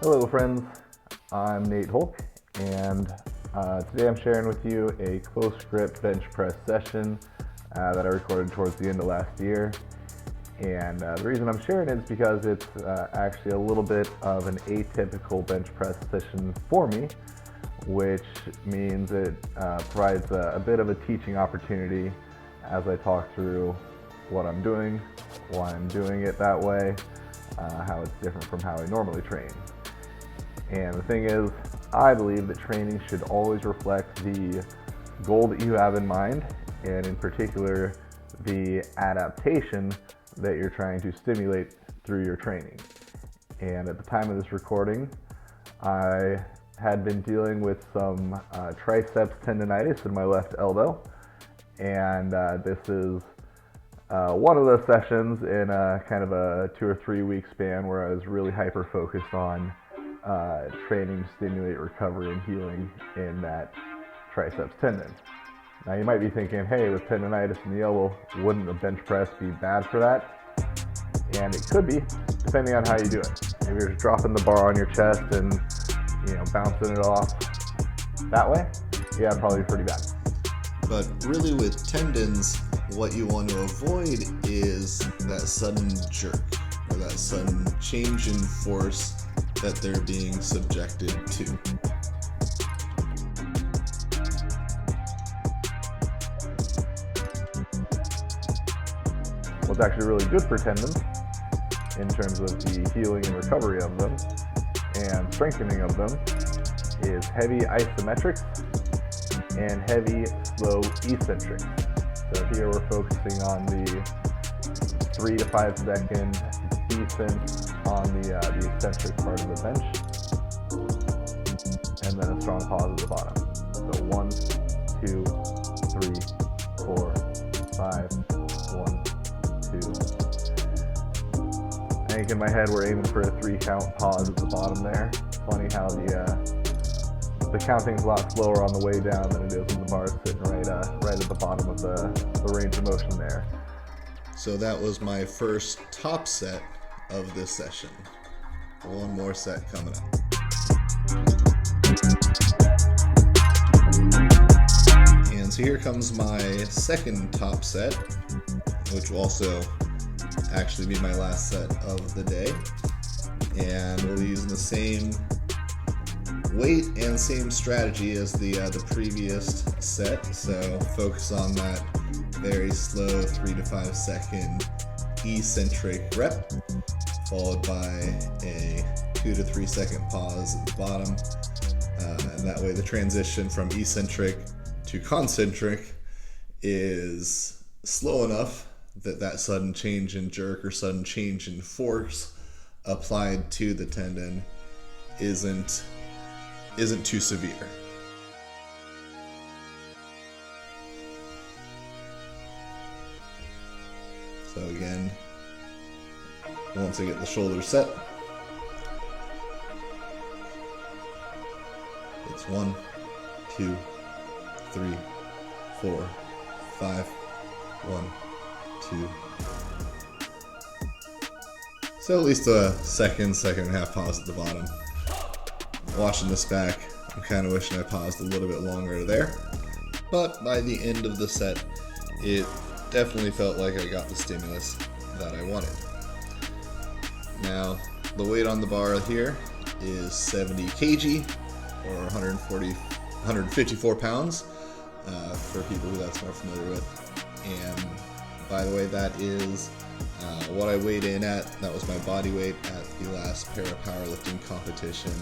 Hello friends, I'm Nate Holk, and today I'm sharing with you a close grip bench press session that I recorded towards the end of last year. And the reason I'm sharing it is because it's actually a little bit of an atypical bench press session for me, which means it provides a bit of a teaching opportunity as I talk through what I'm doing, why I'm doing it that way, how it's different from how I normally train. And the thing is, I believe that training should always reflect the goal that you have in mind, and in particular, the adaptation that you're trying to stimulate through your training. And at the time of this recording, I had been dealing with some triceps tendonitis in my left elbow, and this is one of those sessions in a kind of a 2 or 3 week span where I was really hyper focused on training to stimulate recovery and healing in that triceps tendon. Now you might be thinking, hey, with tendonitis in the elbow, wouldn't a bench press be bad for that? And it could be, depending on how you do it. Maybe you're just dropping the bar on your chest and bouncing it off that way. Yeah, probably pretty bad. But really with tendons, what you want to avoid is that sudden jerk or that sudden change in force that they're being subjected to. What's actually really good for tendons in terms of the healing and recovery of them and strengthening of them is heavy isometrics and heavy slow eccentrics. So here we're focusing on the 3 to 5 second descent on the eccentric part of the bench, and then a strong pause at the bottom. So 1, 2, 3, 4, 5, 1, 2. I think in my head we're aiming for a 3 count pause at the bottom there. Funny how the counting's a lot slower on the way down than it is when the bar is sitting right at the bottom of the range of motion there. So that was my first top set of this session. One more set coming up. And so here comes my second top set, which will also actually be my last set of the day. And we'll be using the same weight and same strategy as the previous set. So focus on that very slow 3 to 5 second eccentric rep, followed by a 2 to 3 second pause at the bottom. And that way the transition from eccentric to concentric is slow enough that that sudden change in jerk or sudden change in force applied to the tendon isn't too severe. So again, once I get the shoulders set, it's 1, 2, 3, 4, 5, 1, 2. So at least a second and a half pause at the bottom. Watching this back, I'm kind of wishing I paused a little bit longer there, but by the end of the set, it definitely felt like I got the stimulus that I wanted. Now, the weight on the bar here is 70 kg or 154 pounds for people who that's more familiar with. And by the way, that is what I weighed in at. That was my body weight at the last Powerlifting competition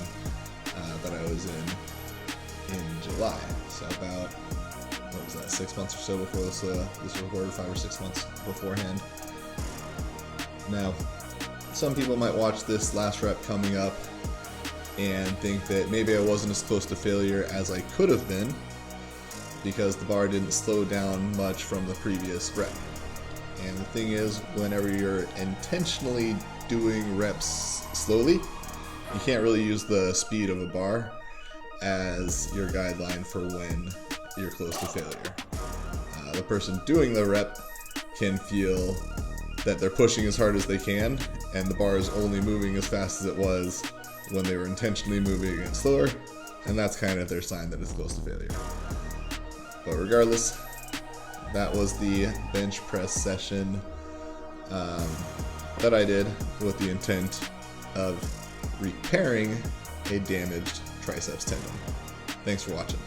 that I was in July. So about, what was that, 6 months or so before this was recorded, 5 or 6 months beforehand. Now, some people might watch this last rep coming up and think that maybe I wasn't as close to failure as I could have been because the bar didn't slow down much from the previous rep. And the thing is, whenever you're intentionally doing reps slowly, you can't really use the speed of a bar as your guideline for when you're close to failure. The person doing the rep can feel that they're pushing as hard as they can, and the bar is only moving as fast as it was when they were intentionally moving it slower, and that's kind of their sign that it's close to failure. But regardless, that was the bench press session that I did with the intent of repairing a damaged triceps tendon. Thanks for watching.